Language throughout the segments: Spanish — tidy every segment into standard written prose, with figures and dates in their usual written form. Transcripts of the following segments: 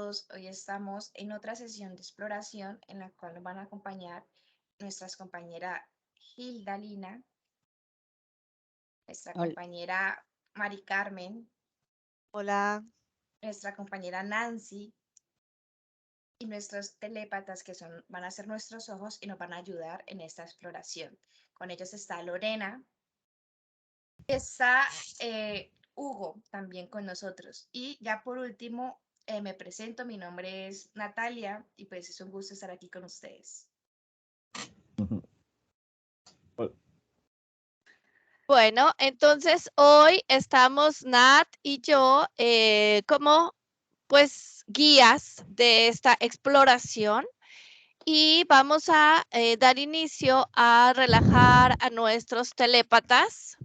todos. Hoy estamos en otra sesión de exploración en la cual nos van a acompañar nuestras compañeras Hilda Lina, nuestra Hola. compañera Mari Carmen, Hola. nuestra compañera Nancy y nuestros telépatas que van a ser nuestros ojos y nos van a ayudar en esta exploración. Con ellos está Lorena, está Hugo también con nosotros. Y ya por último, me presento, mi nombre es Natalia y pues es un gusto estar aquí con ustedes. Bueno, entonces hoy estamos Nat y yo como pues guías de esta exploración y vamos a dar inicio a relajar a nuestros telépatas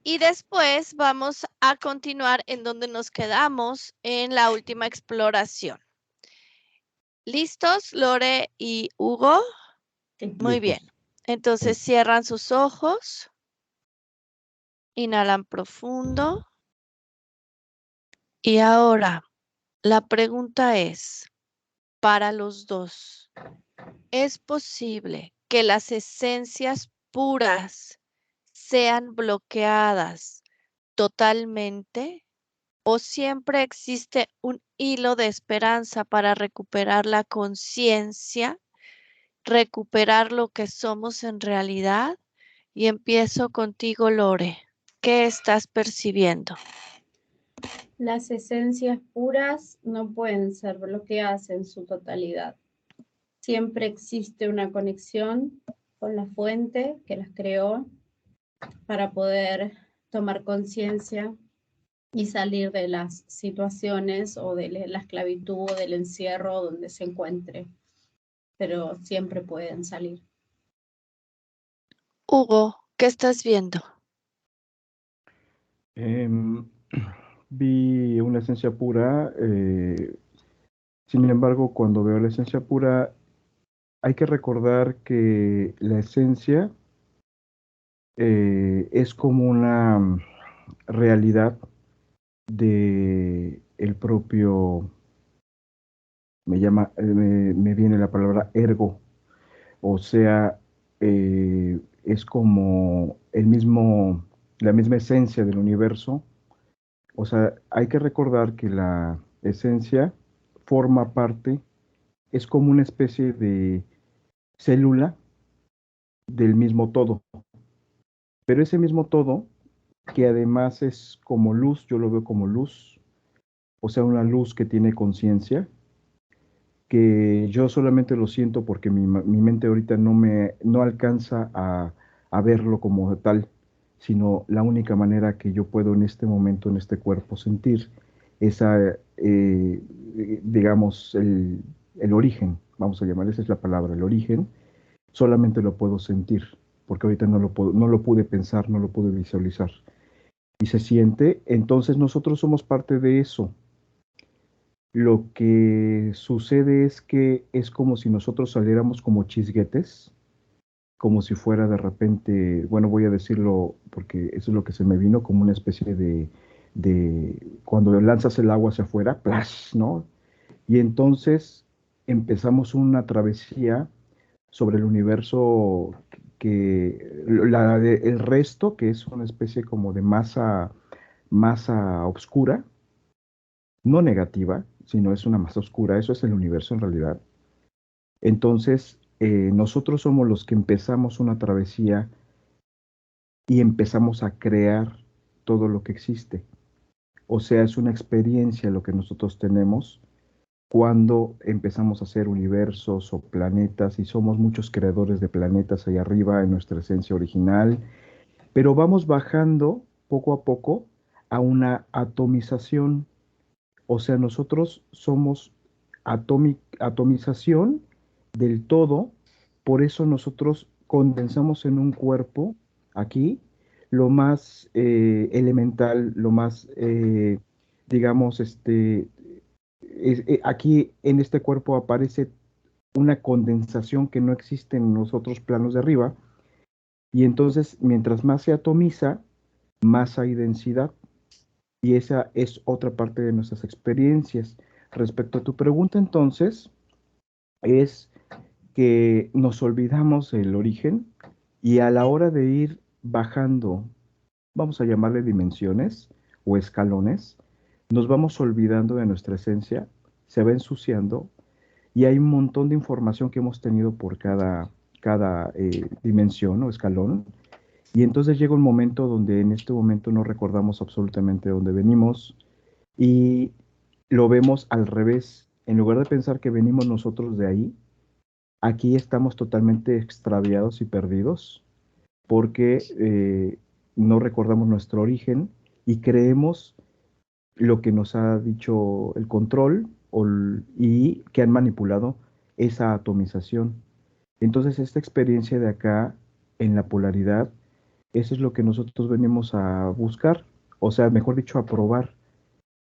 y después vamos a continuar en donde nos quedamos en la última exploración. ¿Listos, Lore y Hugo? Sí. Muy bien. Entonces cierran sus ojos. Inhalan profundo. Y ahora, la pregunta es, para los dos, ¿es posible que las esencias puras sean bloqueadas totalmente? ¿O siempre existe un hilo de esperanza para recuperar la conciencia, recuperar lo que somos en realidad? Y empiezo contigo, Lore. ¿Qué estás percibiendo? Las esencias puras no pueden ser bloqueadas en su totalidad. Siempre existe una conexión con la fuente que las creó para poder tomar conciencia y salir de las situaciones o de la esclavitud o del encierro donde se encuentre. Pero siempre pueden salir. Hugo, ¿qué estás viendo? Vi una esencia pura, sin embargo, cuando veo la esencia pura, hay que recordar que la esencia es como una realidad de el propio, me viene la palabra ergo, o sea, es como la misma esencia del universo. O sea, hay que recordar que la esencia forma parte, es como una especie de célula del mismo todo. Pero ese mismo todo, que además es como luz, yo lo veo como luz, o sea, una luz que tiene conciencia, que yo solamente lo siento porque mi mente ahorita no alcanza a verlo como tal, sino la única manera que yo puedo en este momento, en este cuerpo, sentir esa, digamos, el origen, vamos a llamar, esa es la palabra, el origen, solamente lo puedo sentir, porque ahorita no lo pude pensar, no lo pude visualizar. Y se siente, entonces nosotros somos parte de eso. Lo que sucede es que es como si nosotros saliéramos como chisguetes, como si fuera de repente, bueno, voy a decirlo porque eso es lo que se me vino, como una especie de cuando lanzas el agua hacia afuera, ¡plash!, ¿no? Y entonces empezamos una travesía sobre el universo el resto, que es una especie como de masa oscura, no negativa, sino es una masa oscura, eso es el universo en realidad. Entonces, nosotros somos los que empezamos una travesía y empezamos a crear todo lo que existe. O sea, es una experiencia lo que nosotros tenemos cuando empezamos a hacer universos o planetas y somos muchos creadores de planetas ahí arriba en nuestra esencia original, pero vamos bajando poco a poco a una atomización. O sea, nosotros somos atomización del todo, por eso nosotros condensamos en un cuerpo aquí lo más elemental, lo más, digamos, aquí en este cuerpo aparece una condensación que no existe en los otros planos de arriba, y entonces mientras más se atomiza, más hay densidad. Y esa es otra parte de nuestras experiencias. Respecto a tu pregunta, entonces, es que nos olvidamos del origen y a la hora de ir bajando, vamos a llamarle dimensiones o escalones, nos vamos olvidando de nuestra esencia, se va ensuciando y hay un montón de información que hemos tenido por cada dimensión o escalón. Y entonces llega un momento donde en este momento no recordamos absolutamente de dónde venimos y lo vemos al revés. En lugar de pensar que venimos nosotros de ahí, aquí estamos totalmente extraviados y perdidos porque no recordamos nuestro origen y creemos lo que nos ha dicho el control y que han manipulado esa atomización. Entonces, esta experiencia de acá en la polaridad, eso es lo que nosotros venimos a buscar, o sea, mejor dicho, a probar.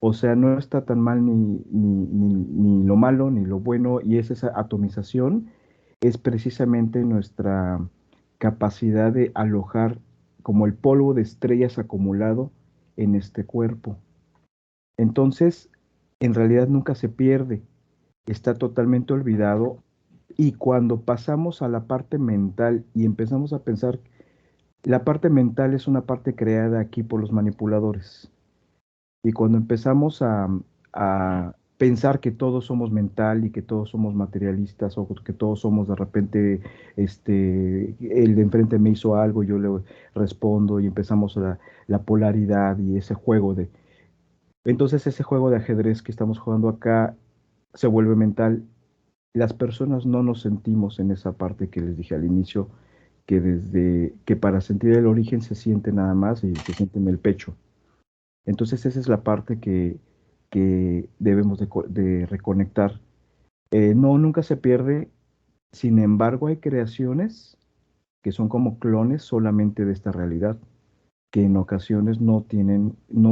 O sea, no está tan mal ni lo malo ni lo bueno, y es esa atomización, es precisamente nuestra capacidad de alojar como el polvo de estrellas acumulado en este cuerpo. Entonces, en realidad nunca se pierde, está totalmente olvidado, y cuando pasamos a la parte mental y empezamos a pensar, la parte mental es una parte creada aquí por los manipuladores. Y cuando empezamos a pensar que todos somos mental y que todos somos materialistas o que todos somos de repente, el de enfrente me hizo algo, yo le respondo y empezamos la polaridad y ese juego de... Entonces ese juego de ajedrez que estamos jugando acá se vuelve mental. Las personas no nos sentimos en esa parte que les dije al inicio, que desde que para sentir el origen se siente nada más y se siente en el pecho. Entonces esa es la parte que debemos de reconectar. No, nunca se pierde. Sin embargo, hay creaciones que son como clones solamente de esta realidad, que en ocasiones no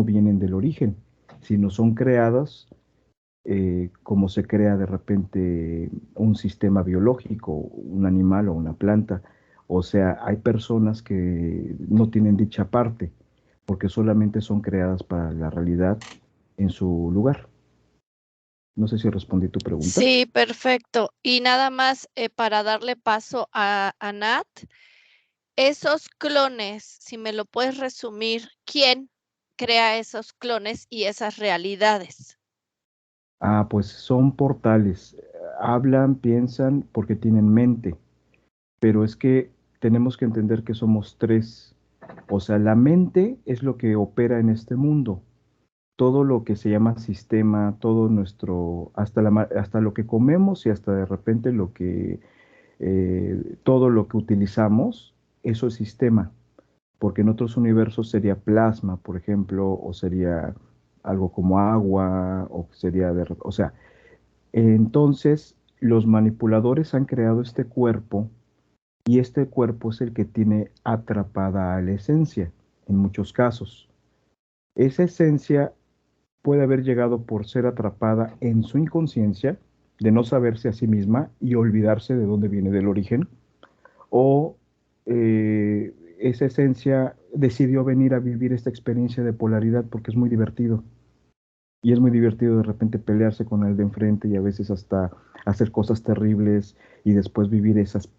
vienen del origen, sino son creadas como se crea de repente un sistema biológico, un animal o una planta. O sea, hay personas que no tienen dicha parte, porque solamente son creadas para la realidad en su lugar. No sé si respondí tu pregunta. Sí, perfecto. Y nada más para darle paso a Nat, esos clones, si me lo puedes resumir, ¿quién crea esos clones y esas realidades? Ah, pues son portales. Hablan, piensan porque tienen mente, pero es que tenemos que entender que somos tres. O sea, la mente es lo que opera en este mundo. Todo lo que se llama sistema, todo nuestro, hasta lo que comemos y hasta de repente todo lo que utilizamos, eso es sistema, porque en otros universos sería plasma, por ejemplo, o sería algo como agua, o sería o sea, entonces los manipuladores han creado este cuerpo y este cuerpo es el que tiene atrapada a la esencia, en muchos casos. Esa esencia puede haber llegado por ser atrapada en su inconsciencia, de no saberse a sí misma y olvidarse de dónde viene del origen, o esa esencia decidió venir a vivir esta experiencia de polaridad porque es muy divertido. Y es muy divertido de repente pelearse con el de enfrente y a veces hasta hacer cosas terribles y después vivir esas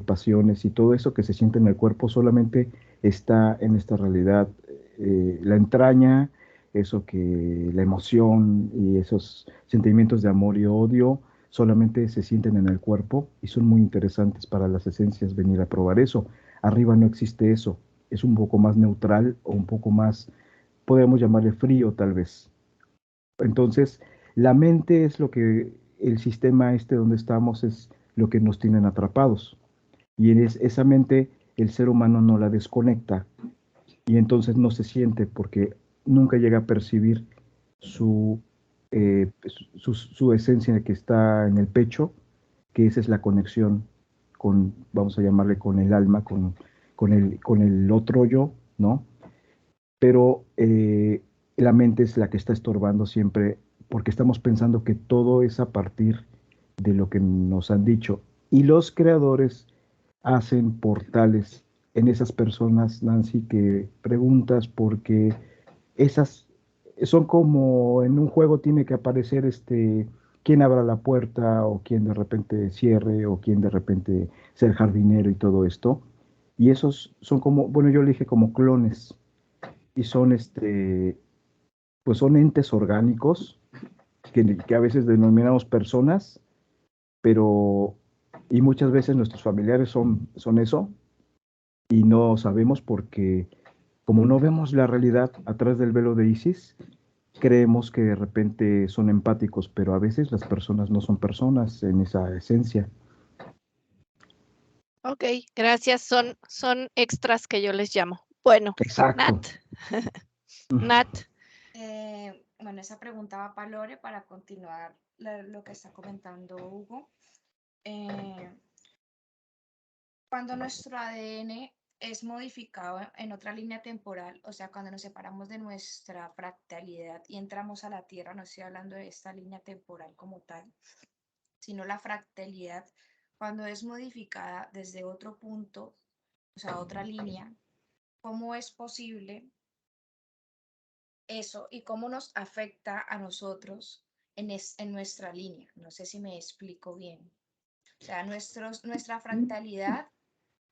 pasiones, y todo eso que se siente en el cuerpo solamente está en esta realidad. La entraña, eso que la emoción y esos sentimientos de amor y odio solamente se sienten en el cuerpo y son muy interesantes para las esencias venir a probar eso. Arriba no existe eso, es un poco más neutral o un poco más, podemos llamarle frío tal vez. Entonces, la mente es lo que el sistema donde estamos es lo que nos tienen atrapados. Y esa mente el ser humano no la desconecta y entonces no se siente porque nunca llega a percibir su esencia que está en el pecho, que esa es la conexión con, vamos a llamarle con el alma, con el otro yo, ¿no? Pero la mente es la que está estorbando siempre porque estamos pensando que todo es a partir de lo que nos han dicho. Y los creadores hacen portales en esas personas, Nancy, que preguntas porque esas son como en un juego tiene que aparecer quién abra la puerta o quién de repente cierre o quién de repente sea el jardinero y todo esto. Y esos son como, bueno, yo le dije como clones y son pues son entes orgánicos que a veces denominamos personas, pero y muchas veces nuestros familiares son eso y no sabemos porque como no vemos la realidad a través del velo de Isis, creemos que de repente son empáticos, pero a veces las personas no son personas en esa esencia. Ok, gracias. Son extras que yo les llamo. Bueno, Exacto. Nat. Nat. Bueno, esa pregunta va para Lore para continuar lo que está comentando Hugo. Cuando nuestro ADN es modificado en otra línea temporal, o sea, cuando nos separamos de nuestra fractalidad y entramos a la Tierra, no estoy hablando de esta línea temporal como tal, sino la fractalidad, cuando es modificada desde otro punto, o sea, otra línea, ¿cómo es posible eso y cómo nos afecta a nosotros en nuestra línea? No sé si me explico bien. O sea, nuestra fractalidad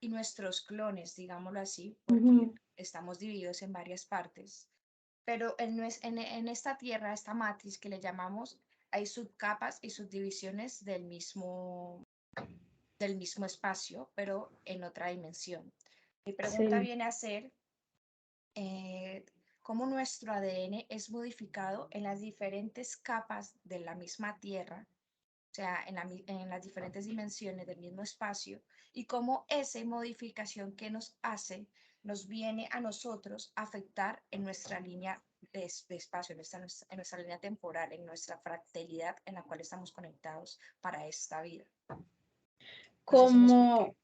y nuestros clones, digámoslo así, porque estamos divididos en varias partes. Pero en esta tierra, esta matriz que le llamamos, hay subcapas y subdivisiones del mismo espacio, pero en otra dimensión. Mi pregunta Sí. viene a ser cómo nuestro ADN es modificado en las diferentes capas de la misma tierra, o sea, en las diferentes dimensiones del mismo espacio, y cómo esa modificación que nos hace nos viene a nosotros a afectar en nuestra línea de espacio, en nuestra línea temporal, en nuestra fractalidad en la cual estamos conectados para esta vida. No sé si me expliqué.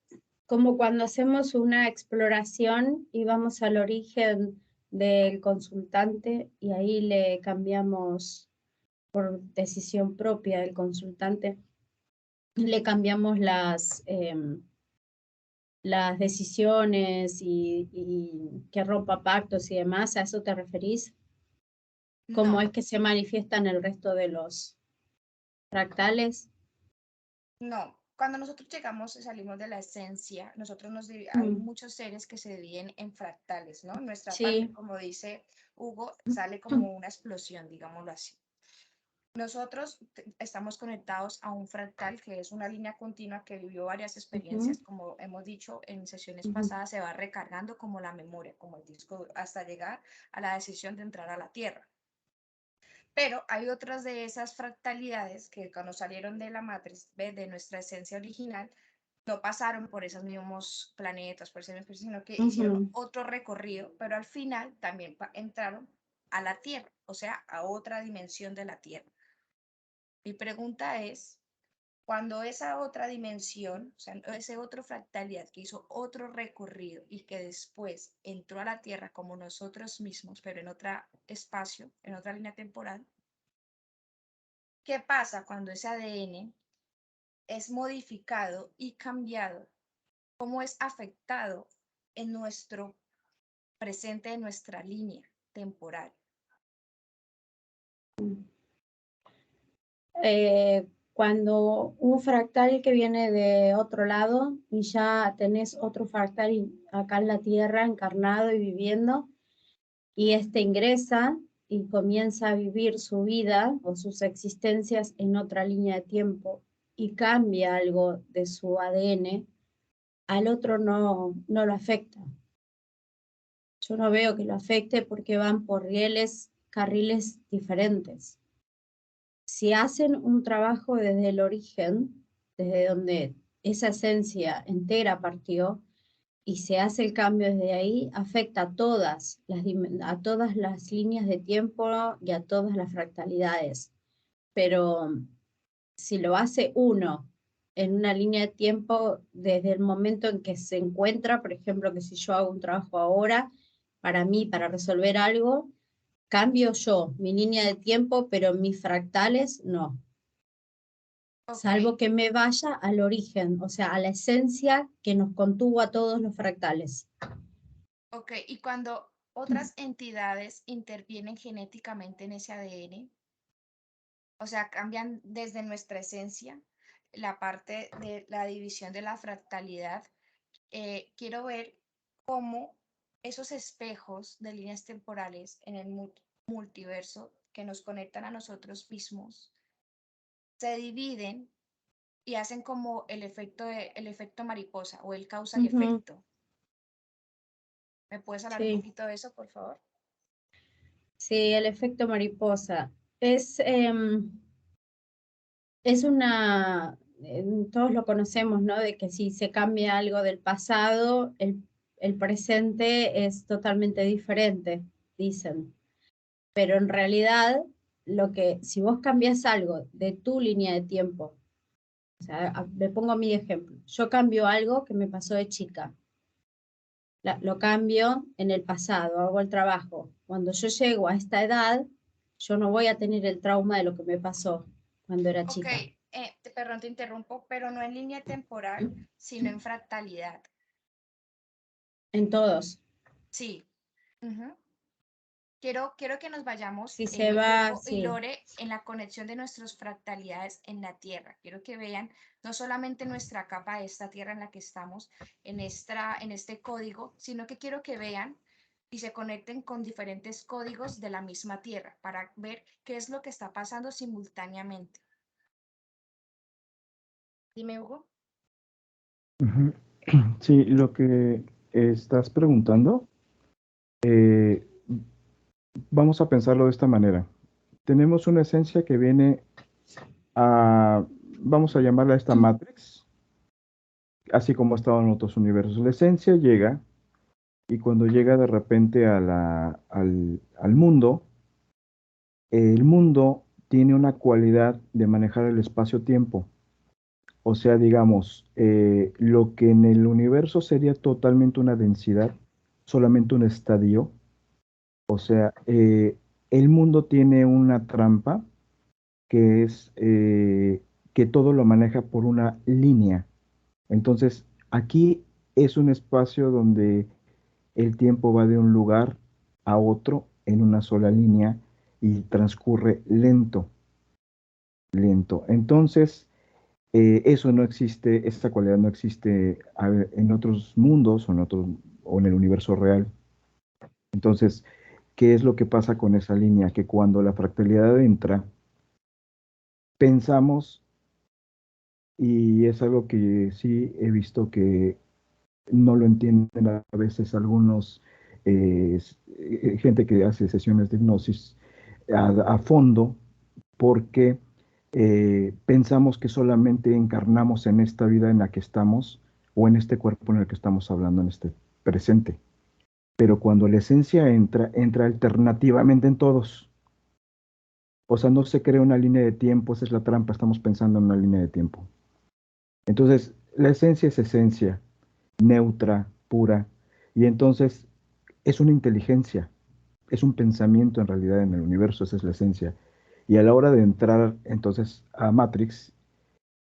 Como cuando hacemos una exploración y vamos al origen del consultante y ahí le cambiamos por decisión propia del consultante, le cambiamos las decisiones y que rompa pactos y demás. ¿A eso te referís? ¿Cómo No, es que se manifiesta en el resto de los fractales? no. Cuando nosotros llegamos y salimos de la esencia, hay muchos seres que se dividen en fractales, ¿no? Nuestra parte, Sí. como dice Hugo, sale como una explosión, digámoslo así. Nosotros estamos conectados a un fractal que es una línea continua que vivió varias experiencias, como hemos dicho en sesiones pasadas, se va recargando como la memoria, como el disco, hasta llegar a la decisión de entrar a la Tierra. Pero hay otras de esas fractalidades que cuando salieron de la matriz, de nuestra esencia original, no pasaron por esos mismos planetas, por ese mismo, sino que hicieron otro recorrido, pero al final también entraron a la Tierra, o sea, a otra dimensión de la Tierra. Mi pregunta es, cuando esa otra dimensión, o sea, ese otro fractalidad que hizo otro recorrido y que después entró a la Tierra como nosotros mismos, pero en otro espacio, en otra línea temporal, ¿qué pasa cuando ese ADN es modificado y cambiado? ¿Cómo es afectado en nuestro presente, en nuestra línea temporal? Cuando un fractal que viene de otro lado y ya tenés otro fractal acá en la Tierra encarnado y viviendo, y este ingresa y comienza a vivir su vida o sus existencias en otra línea de tiempo y cambia algo de su ADN, al otro no lo afecta. Yo no veo que lo afecte porque van por carriles diferentes. Si hacen un trabajo desde el origen, desde donde esa esencia entera partió, y se hace el cambio desde ahí, afecta a todas las líneas de tiempo y a todas las fractalidades. Pero si lo hace uno en una línea de tiempo, desde el momento en que se encuentra, por ejemplo, que si yo hago un trabajo ahora, para mí, para resolver algo, cambio yo mi línea de tiempo, pero mis fractales no. Okay. Salvo que me vaya al origen, o sea, a la esencia que nos contuvo a todos los fractales. Ok, y cuando otras entidades intervienen genéticamente en ese ADN, o sea, cambian desde nuestra esencia la parte de la división de la fractalidad. Quiero ver cómo esos espejos de líneas temporales en el multiverso que nos conectan a nosotros mismos se dividen y hacen como el efecto mariposa o el causa y Ujú. efecto. ¿Me puedes hablar un Sí. poquito de eso, por favor? Sí, el efecto mariposa. Es todos lo conocemos, ¿no? De que si se cambia algo del pasado, el presente es totalmente diferente, dicen. Pero en realidad, si vos cambias algo de tu línea de tiempo, o sea, me pongo mi ejemplo, yo cambio algo que me pasó de chica, lo cambio en el pasado, hago el trabajo. Cuando yo llego a esta edad, yo no voy a tener el trauma de lo que me pasó cuando era Ok, chica. perdón, te interrumpo, pero no en línea temporal, sino en fractalidad. En todos. Sí. Ujú. Quiero que nos vayamos, Si se va, Hugo y sí. Lore, en la conexión de nuestras fractalidades en la Tierra. Quiero que vean no solamente nuestra capa de esta Tierra en la que estamos, en este código, sino que quiero que vean y se conecten con diferentes códigos de la misma Tierra para ver qué es lo que está pasando simultáneamente. Dime, Hugo. Ujú. Sí, lo que estás preguntando, vamos a pensarlo de esta manera. Tenemos una esencia que viene vamos a llamarla esta Matrix, así como ha estado en otros universos. La esencia llega y cuando llega de repente al mundo, el mundo tiene una cualidad de manejar el espacio-tiempo. O sea, digamos, lo que en el universo sería totalmente una densidad, solamente un estadio. O sea, el mundo tiene una trampa que es que todo lo maneja por una línea. Entonces, aquí es un espacio donde el tiempo va de un lugar a otro en una sola línea y transcurre lento, lento. Entonces, eso no existe, esa cualidad no existe en otros mundos o en el universo real. Entonces, ¿qué es lo que pasa con esa línea? Que cuando la fractalidad entra, pensamos, y es algo que sí he visto que no lo entienden a veces algunos, gente que hace sesiones de hipnosis a fondo, porque pensamos que solamente encarnamos en esta vida en la que estamos o en este cuerpo en el que estamos hablando en este presente. Pero cuando la esencia entra, entra alternativamente en todos. O sea, no se crea una línea de tiempo, esa es la trampa, estamos pensando en una línea de tiempo. Entonces, la esencia es esencia, neutra, pura, y entonces es una inteligencia, es un pensamiento en realidad en el universo, esa es la esencia. Y a la hora de entrar entonces a Matrix,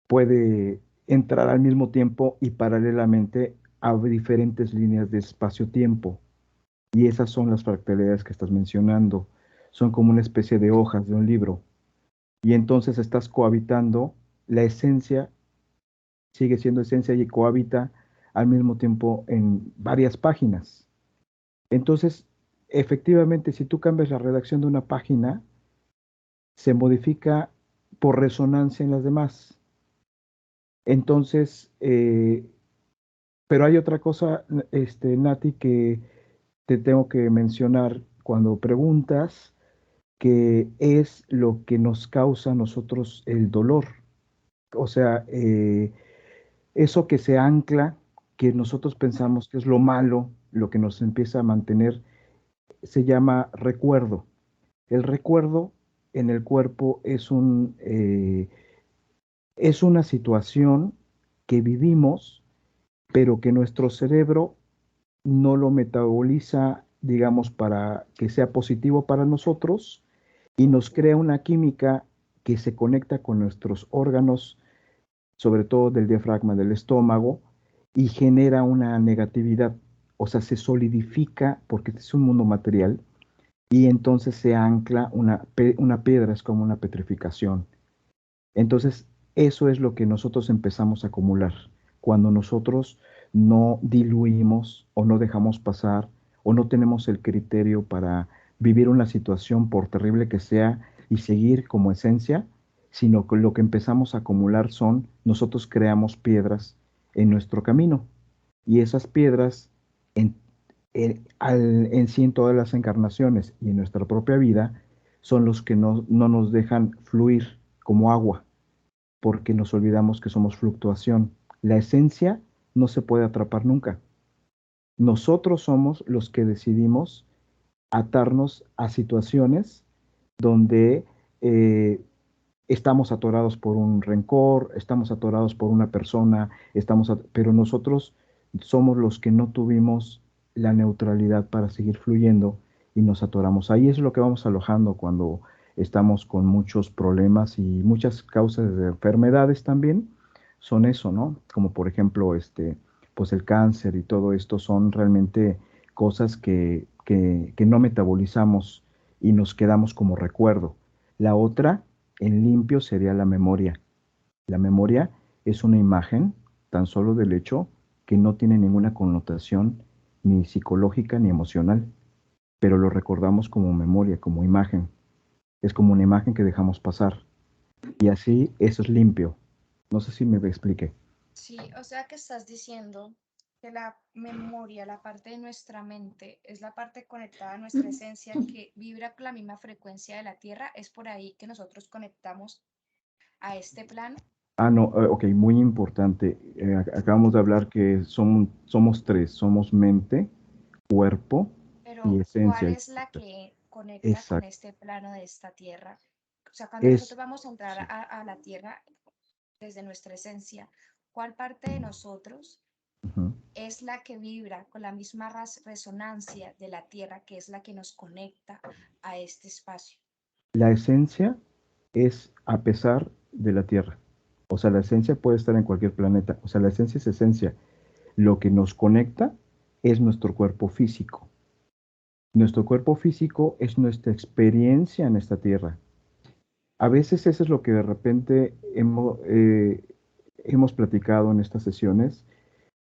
puede entrar al mismo tiempo y paralelamente a diferentes líneas de espacio-tiempo. Y esas son las fractalidades que estás mencionando. Son como una especie de hojas de un libro. Y entonces estás cohabitando, la esencia sigue siendo esencia y cohabita al mismo tiempo en varias páginas. Entonces, efectivamente, si tú cambias la redacción de una página, se modifica por resonancia en las demás. Entonces, pero hay otra cosa, Nati, que te tengo que mencionar cuando preguntas, que es lo que nos causa a nosotros el dolor. O sea, eso que se ancla, que nosotros pensamos que es lo malo, lo que nos empieza a mantener, se llama recuerdo. El recuerdo en el cuerpo es una situación que vivimos, pero que nuestro cerebro no lo metaboliza, digamos, para que sea positivo para nosotros y nos crea una química que se conecta con nuestros órganos, sobre todo del diafragma del estómago, y genera una negatividad. o sea, se solidifica porque este es un mundo material y entonces se ancla una piedra, es como una petrificación. Entonces, eso es lo que nosotros empezamos a acumular cuando nosotros no diluimos o no dejamos pasar o no tenemos el criterio para vivir una situación, por terrible que sea, y seguir como esencia, sino que lo que empezamos a acumular son, nosotros creamos piedras en nuestro camino. Y esas piedras, en, en sí, en todas las encarnaciones y en nuestra propia vida, son los que no nos dejan fluir como agua porque nos olvidamos que somos fluctuación. La esencia no se puede atrapar nunca. Nosotros somos los que decidimos atarnos a situaciones donde estamos atorados por un rencor, estamos atorados por una persona, pero nosotros somos los que no tuvimos la neutralidad para seguir fluyendo y nos atoramos. Ahí es lo que vamos alojando cuando estamos con muchos problemas y muchas causas de enfermedades también son eso, ¿no? Como por ejemplo, pues el cáncer y todo esto son realmente cosas que no metabolizamos y nos quedamos como recuerdo. La otra en limpio sería la memoria. La memoria es una imagen tan solo del hecho que no tiene ninguna connotación ni psicológica ni emocional, pero lo recordamos como memoria, como imagen. Es como una imagen que dejamos pasar. Y así eso es limpio. No sé si me expliqué. Sí, o sea que estás diciendo que la memoria, la parte de nuestra mente, es la parte conectada a nuestra esencia que vibra con la misma frecuencia de la Tierra. Es por ahí que nosotros conectamos a este plano. Ah, no, ok, muy importante. Acabamos de hablar que somos tres, somos mente, cuerpo y Pero ¿cuál esencia. es la que conecta con Exacto. este plano de esta Tierra? O sea, cuando nosotros Es, vamos a entrar sí. a la Tierra desde nuestra esencia, ¿cuál parte de nosotros Ujú. es la que vibra con la misma resonancia de la Tierra, que es la que nos conecta a este espacio? La esencia es a pesar de la Tierra. O sea, la esencia puede estar en cualquier planeta. O sea, la esencia es esencia. Lo que nos conecta es nuestro cuerpo físico. Nuestro cuerpo físico es nuestra experiencia en esta Tierra. A veces eso es lo que de repente hemos platicado en estas sesiones,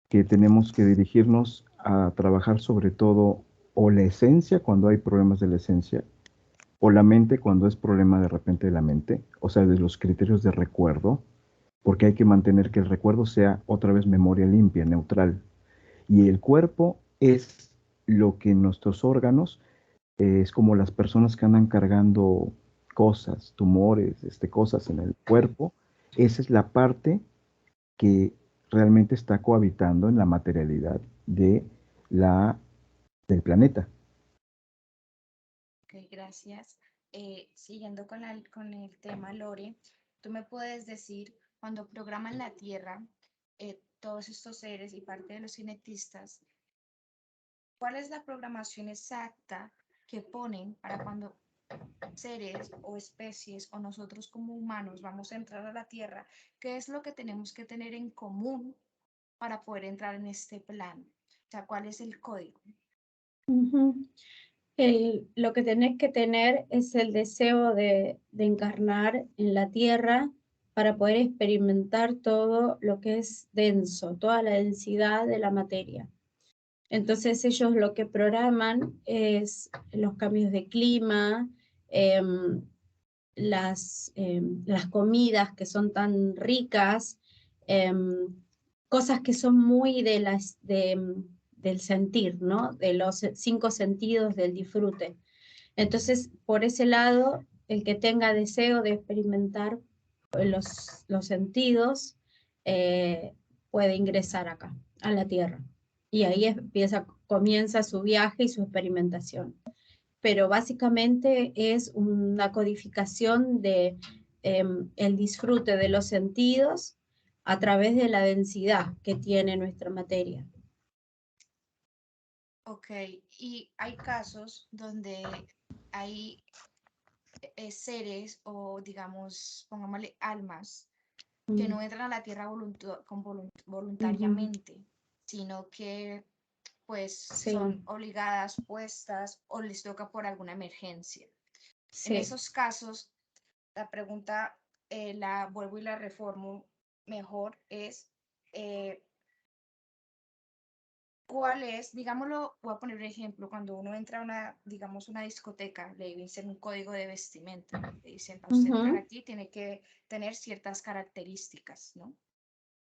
que tenemos que dirigirnos a trabajar sobre todo o la esencia cuando hay problemas de la esencia, o la mente cuando es problema de repente de la mente, o sea, de los criterios de recuerdo, porque hay que mantener que el recuerdo sea otra vez memoria limpia, neutral. Y el cuerpo es lo que nuestros órganos, es como las personas que andan cargando cosas, tumores, cosas en el cuerpo, esa es la parte que realmente está cohabitando en la materialidad la, del planeta. Ok, gracias. Siguiendo con el tema, Lore, ¿tú me puedes decir, cuando programan la Tierra, todos estos seres y parte de los cinetistas, cuál es la programación exacta que ponen para cuando seres o especies o nosotros como humanos vamos a entrar a la Tierra? ¿Qué es lo que tenemos que tener en común para poder entrar en este plan? O sea, ¿cuál es el código? Ujú. Lo que tenés que tener es el deseo de encarnar en la tierra para poder experimentar todo lo que es denso, toda la densidad de la materia. Entonces ellos lo que programan es los cambios de clima, em, las comidas que son tan ricas, cosas que son muy del sentir, ¿no? De los 5 sentidos del disfrute. Entonces, por ese lado, el que tenga deseo de experimentar los sentidos puede ingresar acá, a la Tierra. Y ahí comienza su viaje y su experimentación. Pero básicamente es una codificación de el disfrute de los sentidos a través de la densidad que tiene nuestra materia. Ok, y hay casos donde hay seres o digamos, pongámosle almas que no entran a la Tierra Ujú. voluntariamente, sino que pues Sí. son obligadas, puestas o les toca por alguna emergencia. Sí. En esos casos, la pregunta, la vuelvo y la reformo mejor, es ¿cuál es? Digámoslo, voy a poner un ejemplo, cuando uno entra a una, digamos, una discoteca, le dicen un código de vestimenta, le dicen, a usted entrar aquí tiene que tener ciertas características, ¿no?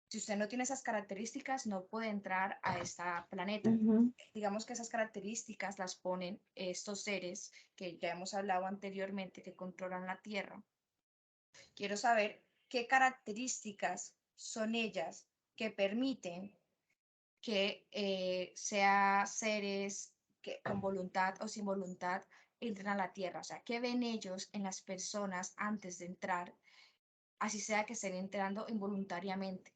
Si usted no tiene esas características, no puede entrar a esta planeta. Digamos que esas características las ponen estos seres que ya hemos hablado anteriormente, que controlan la Tierra. Quiero saber qué características son ellas que permiten que sea seres que con voluntad o sin voluntad entren a la Tierra. O sea, ¿qué ven ellos en las personas antes de entrar? Así sea que estén entrando involuntariamente.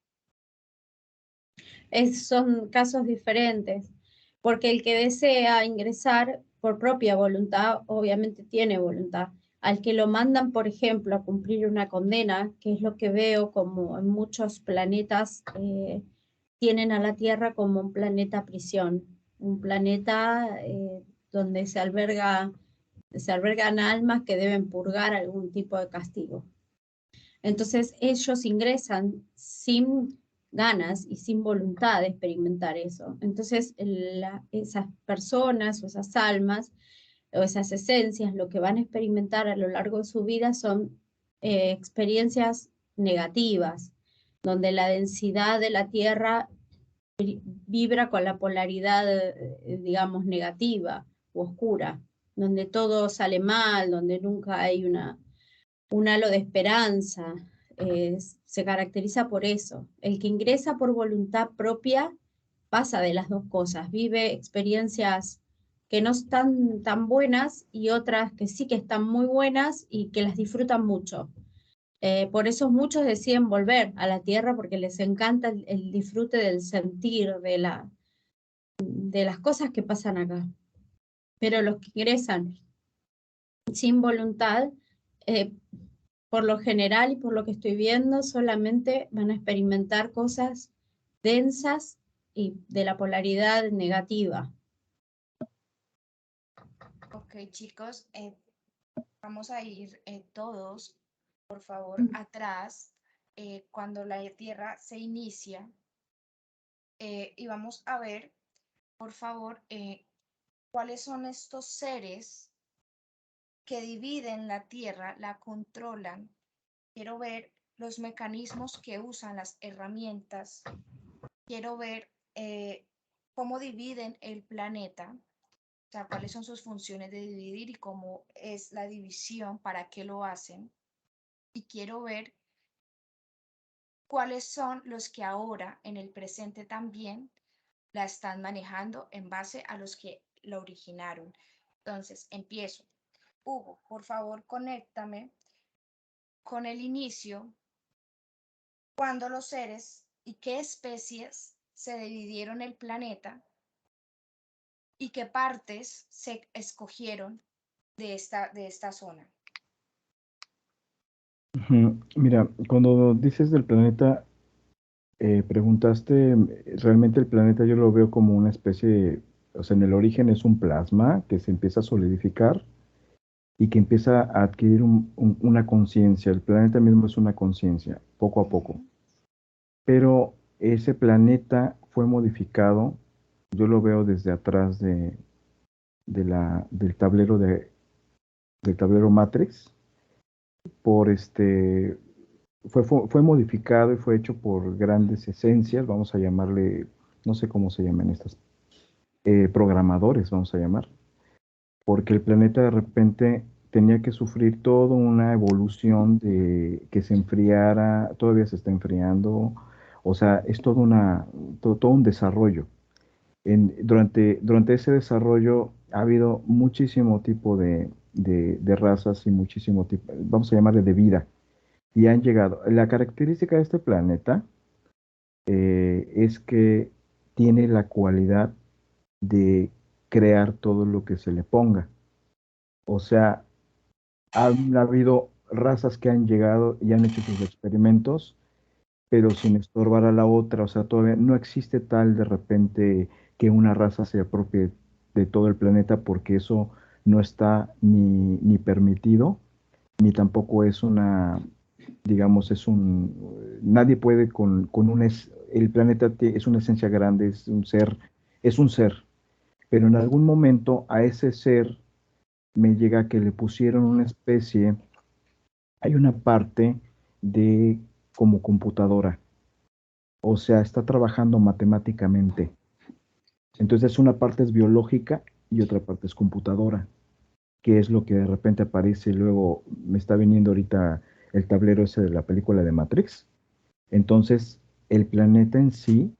Son casos diferentes, porque el que desea ingresar por propia voluntad, obviamente tiene voluntad. Al que lo mandan, por ejemplo, a cumplir una condena, que es lo que veo como en muchos planetas, tienen a la Tierra como un planeta prisión, un planeta donde se albergan almas que deben purgar algún tipo de castigo. Entonces ellos ingresan sin ganas y sin voluntad de experimentar eso. Entonces esas personas o esas almas o esas esencias lo que van a experimentar a lo largo de su vida son experiencias negativas, donde la densidad de la Tierra vibra con la polaridad, digamos, negativa o oscura, donde todo sale mal, donde nunca hay un halo de esperanza. Se caracteriza por eso. El que ingresa por voluntad propia pasa de las dos cosas, vive experiencias que no están tan buenas y otras que sí que están muy buenas y que las disfrutan mucho. Por eso muchos deciden volver a la Tierra porque les encanta el disfrute del sentir, de las cosas que pasan acá. Pero los que ingresan sin voluntad, por lo general y por lo que estoy viendo, solamente van a experimentar cosas densas y de la polaridad negativa. Ok, chicos, vamos a ir todos, por favor, atrás, cuando la Tierra se inicia, y vamos a ver, por favor, cuáles son estos seres que dividen la Tierra, la controlan. Quiero ver los mecanismos que usan, las herramientas. Quiero ver cómo dividen el planeta, o sea, cuáles son sus funciones de dividir y cómo es la división, para qué lo hacen. Y quiero ver cuáles son los que ahora, en el presente también, la están manejando en base a los que la originaron. Entonces, empiezo. Hugo, por favor, conéctame con el inicio, cuando los seres y qué especies se dividieron el planeta y qué partes se escogieron de esta zona. Mira, cuando dices del planeta, preguntaste, realmente el planeta yo lo veo como una especie, o sea, en el origen es un plasma que se empieza a solidificar y que empieza a adquirir una conciencia. El planeta mismo es una conciencia, poco a poco. Pero ese planeta fue modificado, yo lo veo desde atrás del tablero del tablero Matrix, fue modificado y fue hecho por grandes esencias, vamos a llamarle, no sé cómo se llaman estas, programadores, vamos a llamar, porque el planeta de repente tenía que sufrir toda una evolución de que se enfriara, todavía se está enfriando, o sea, es todo un desarrollo. Durante ese desarrollo ha habido muchísimo tipo de razas y muchísimo tipo, vamos a llamarle de vida, y han llegado. La característica de este planeta es que tiene la cualidad de crear todo lo que se le ponga. O sea, han habido razas que han llegado y han hecho sus experimentos, pero sin estorbar a la otra. O sea, todavía no existe tal de repente que una raza se apropie de todo el planeta, porque eso no está ni permitido, ni tampoco es una, digamos, nadie puede el planeta es una esencia grande, es un ser, pero en algún momento a ese ser me llega que le pusieron una especie, hay una parte de como computadora, o sea, está trabajando matemáticamente. Entonces una parte es biológica y otra parte es computadora, que es lo que de repente aparece. Luego me está viniendo ahorita el tablero ese de la película de Matrix. Entonces el planeta en sí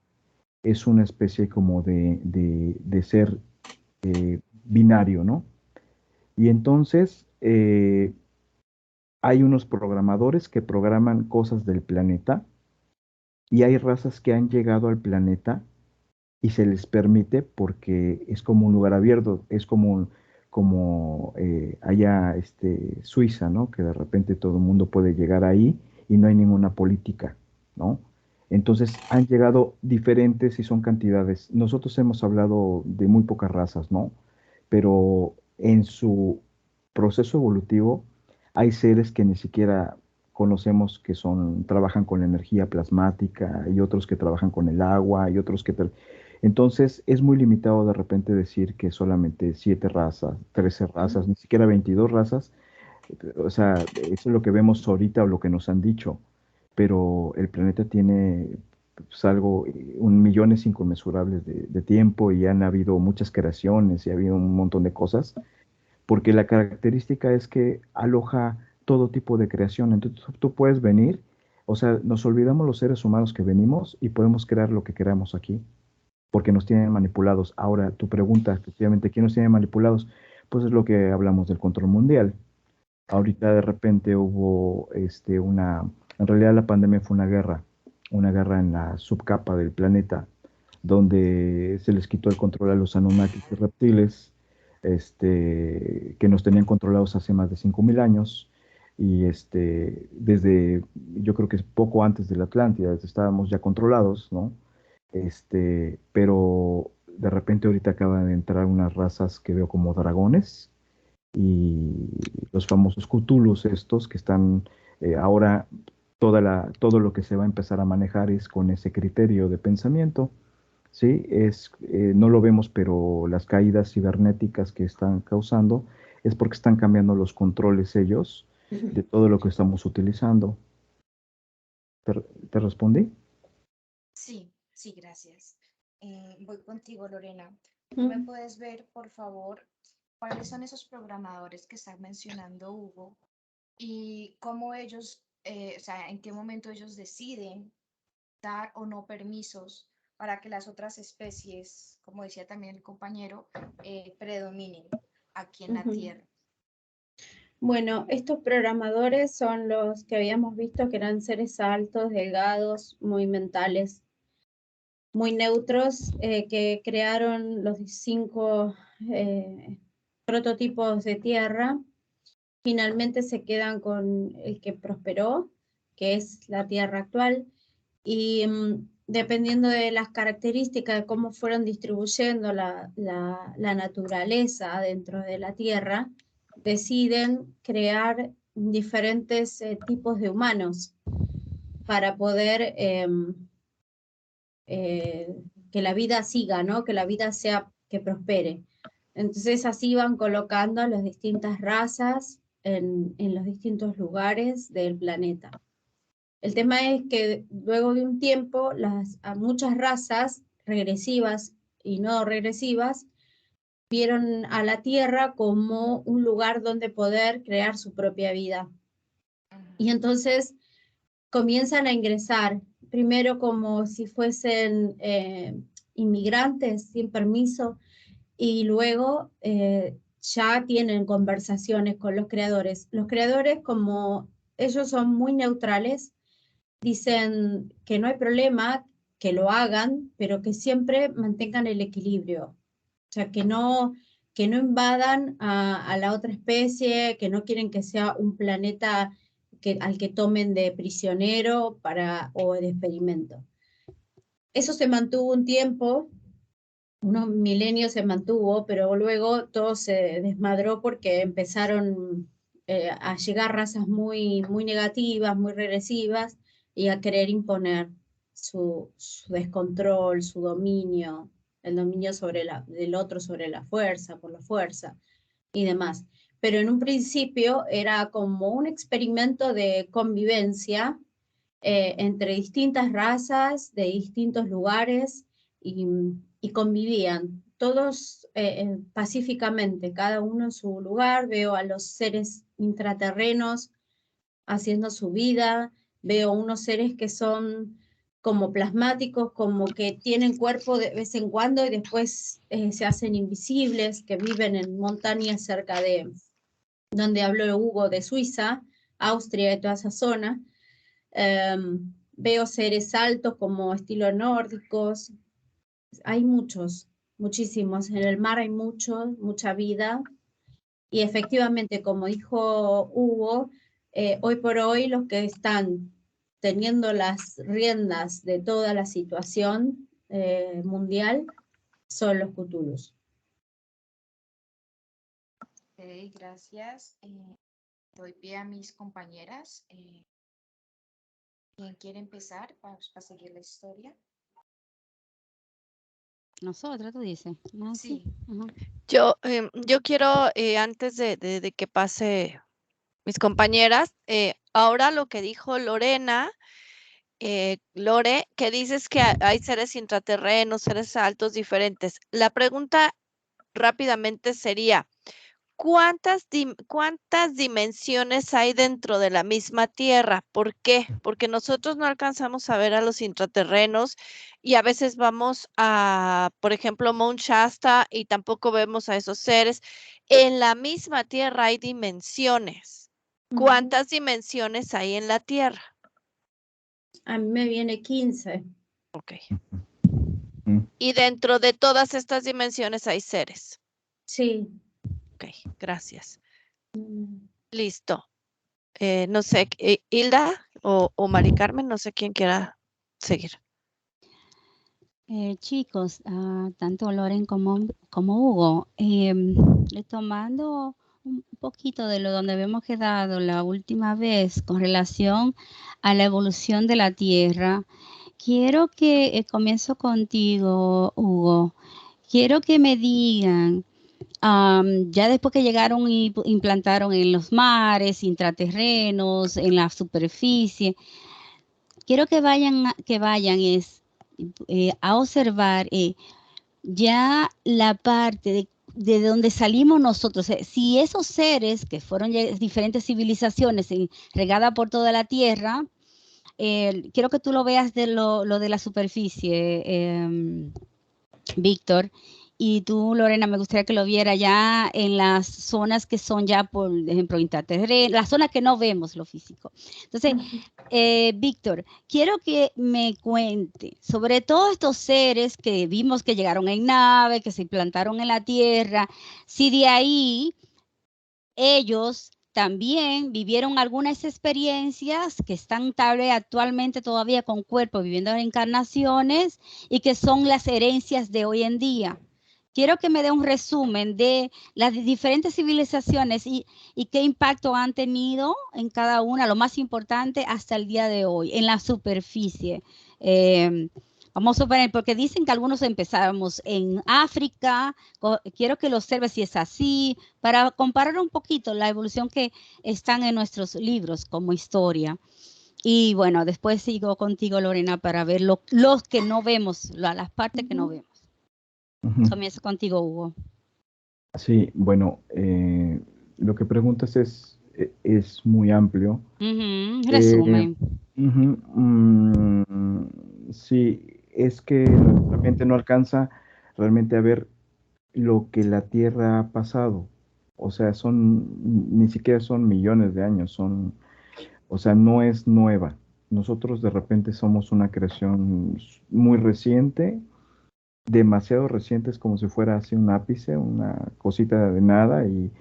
es una especie como de ser binario, ¿no? Y entonces hay unos programadores que programan cosas del planeta, y hay razas que han llegado al planeta y se les permite porque es como un lugar abierto, es como allá Suiza, ¿no? Que de repente todo el mundo puede llegar ahí y no hay ninguna política, ¿no? Entonces han llegado diferentes y son cantidades. Nosotros hemos hablado de muy pocas razas, ¿no? Pero en su proceso evolutivo hay seres que ni siquiera conocemos, que trabajan con la energía plasmática, y otros que trabajan con el agua, y otros entonces es muy limitado de repente decir que solamente 7 razas, 13 razas, ni siquiera 22 razas. O sea, eso es lo que vemos ahorita o lo que nos han dicho, pero el planeta tiene pues, millones inconmensurables de tiempo, y han habido muchas creaciones y ha habido un montón de cosas, porque la característica es que aloja todo tipo de creación. Entonces tú puedes venir, o sea, nos olvidamos los seres humanos que venimos y podemos crear lo que queramos aquí, porque nos tienen manipulados. Ahora, tu pregunta, efectivamente, ¿quién nos tiene manipulados? Pues es lo que hablamos del control mundial. Ahorita de repente hubo en realidad la pandemia fue una guerra en la subcapa del planeta, donde se les quitó el control a los Anunnakis y reptiles, que nos tenían controlados hace más de 5.000 años, y desde, yo creo que es poco antes de la Atlántida, estábamos ya controlados, ¿no? Pero de repente ahorita acaban de entrar unas razas que veo como dragones, y los famosos Cthulhus estos que están ahora, todo lo que se va a empezar a manejar es con ese criterio de pensamiento, ¿sí? No lo vemos, pero las caídas cibernéticas que están causando es porque están cambiando los controles ellos de todo lo que estamos utilizando. ¿Te respondí? Sí, sí, gracias. Voy contigo, Lorena. ¿Tú me puedes ver, por favor, cuáles son esos programadores que está mencionando Hugo y cómo ellos, o sea, en qué momento ellos deciden dar o no permisos para que las otras especies, como decía también el compañero, predominen aquí en la Tierra? Bueno, estos programadores son los que habíamos visto que eran seres altos, delgados, muy mentales, muy neutros, que crearon los 5 prototipos de Tierra. Finalmente se quedan con el que prosperó, que es la Tierra actual, y dependiendo de las características de cómo fueron distribuyendo la naturaleza dentro de la Tierra, deciden crear diferentes tipos de humanos para poder que la vida siga, ¿no? Que la vida que prospere. Entonces así van colocando a las distintas razas en los distintos lugares del planeta. El tema es que luego de un tiempo, a muchas razas regresivas y no regresivas vieron a la Tierra como un lugar donde poder crear su propia vida. Y entonces comienzan a ingresar, primero como si fuesen inmigrantes sin permiso, y luego ya tienen conversaciones con los creadores. Los creadores, como ellos son muy neutrales, dicen que no hay problema, que lo hagan, pero que siempre mantengan el equilibrio. O sea, que no invadan a la otra especie, que no quieren que sea un planeta al que tomen de prisionero o de experimento. Eso se mantuvo un tiempo, unos milenios se mantuvo, pero luego todo se desmadró porque empezaron a llegar razas muy, muy negativas, muy regresivas, y a querer imponer su descontrol, su dominio, el dominio del otro sobre la fuerza, por la fuerza y demás. Pero en un principio era como un experimento de convivencia entre distintas razas, de distintos lugares, y convivían todos pacíficamente, cada uno en su lugar. Veo a los seres intraterrenos haciendo su vida, veo unos seres que son como plasmáticos, como que tienen cuerpo de vez en cuando y después se hacen invisibles, que viven en montañas cerca de donde habló Hugo, de Suiza, Austria y toda esa zona. Veo seres altos como estilo nórdicos. Hay muchos, muchísimos. En el mar hay mucha vida. Y efectivamente, como dijo Hugo, hoy por hoy los que están teniendo las riendas de toda la situación mundial son los Cthulhus. Ok, gracias. Doy pie a mis compañeras. ¿Quién quiere empezar para seguir la historia? Nosotros, tú dices. Nancy. Sí. Ajá. Yo quiero, antes de que pase mis compañeras, ahora lo que dijo Lorena, Lore, que dices que hay seres intraterrenos, seres altos diferentes. La pregunta rápidamente sería, ¿cuántas dimensiones hay dentro de la misma Tierra? ¿Por qué? Porque nosotros no alcanzamos a ver a los intraterrenos y a veces vamos a, por ejemplo, Mount Shasta y tampoco vemos a esos seres. En la misma Tierra hay dimensiones. ¿Cuántas dimensiones hay en la Tierra? A mí me viene 15. Ok. Y dentro de todas estas dimensiones hay seres. Sí. Ok, gracias. Listo. No sé, Hilda o Mari Carmen, no sé quién quiera seguir. Chicos, tanto Loren como Hugo, retomando un poquito de lo donde habíamos quedado la última vez con relación a la evolución de la Tierra, quiero que comienzo contigo, Hugo. Quiero que me digan, ya después que llegaron y implantaron en los mares, intraterrenos, en la superficie, quiero que vayan a observar ya la parte de donde salimos nosotros. Si esos seres que fueron diferentes civilizaciones regadas por toda la Tierra, quiero que tú lo veas de lo de la superficie, Víctor. Y tú, Lorena, me gustaría que lo viera ya en las zonas que son ya, por ejemplo, intraterrenas, las zonas que no vemos lo físico. Entonces, Víctor, quiero que me cuente sobre todos estos seres que vimos que llegaron en nave, que se implantaron en la Tierra, si de ahí ellos también vivieron algunas experiencias que están tal vez actualmente todavía con cuerpo, viviendo en encarnaciones, y que son las herencias de hoy en día. Quiero que me dé un resumen de las diferentes civilizaciones y qué impacto han tenido en cada una, lo más importante hasta el día de hoy, en la superficie. Vamos a suponer, porque dicen que algunos empezamos en África. Quiero que lo observe si es así, para comparar un poquito la evolución que están en nuestros libros como historia. Y bueno, después sigo contigo, Lorena, para ver los que no vemos, las partes que no vemos. Comienzo contigo, Hugo. Sí, bueno, lo que preguntas es muy amplio. Resumen. Sí, es que nuestra mente no alcanza realmente a ver lo que la Tierra ha pasado. O sea, ni siquiera son millones de años, o sea, no es nueva. Nosotros de repente somos una creación muy reciente, demasiado reciente, es como si fuera así un ápice, una cosita de nada, y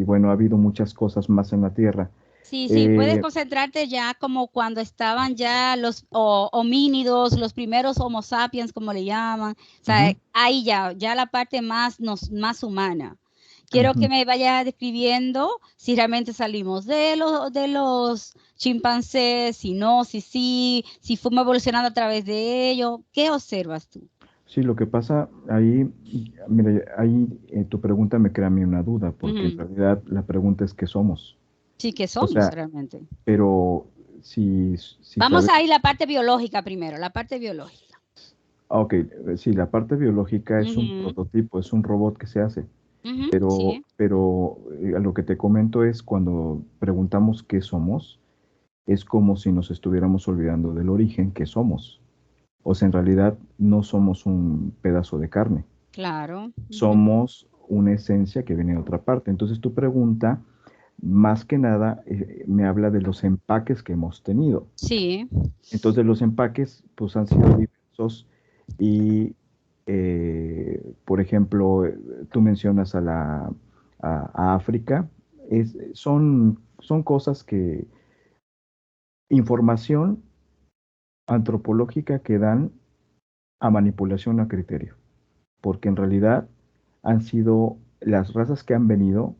bueno, ha habido muchas cosas más en la Tierra. Sí, sí, puedes concentrarte ya como cuando estaban ya los homínidos, los primeros Homo sapiens, como le llaman. O sea, ahí ya la parte más humana. Quiero que me vayas describiendo si realmente salimos de los chimpancés, si no, si fuimos evolucionando a través de ellos. ¿Qué observas tú? Sí, lo que pasa ahí, mira, ahí tu pregunta me crea a mí una duda, porque en realidad la pregunta es ¿qué somos? Sí, ¿qué O somos sea, realmente? pero si Vamos a ir a la parte biológica primero, la parte biológica. Ok, sí, la parte biológica es un prototipo, es un robot que se hace, Sí. pero a lo que te comento es cuando preguntamos qué somos, es como si nos estuviéramos olvidando del origen que somos. O sea, en realidad no somos un pedazo de carne, Claro. somos una esencia que viene de otra parte. Entonces tu pregunta, más que nada, me habla de los empaques que hemos tenido. Sí. Entonces los empaques pues han sido diversos y, por ejemplo, tú mencionas a África, son cosas que, información antropológica que dan a manipulación a criterio, porque en realidad han sido las razas que han venido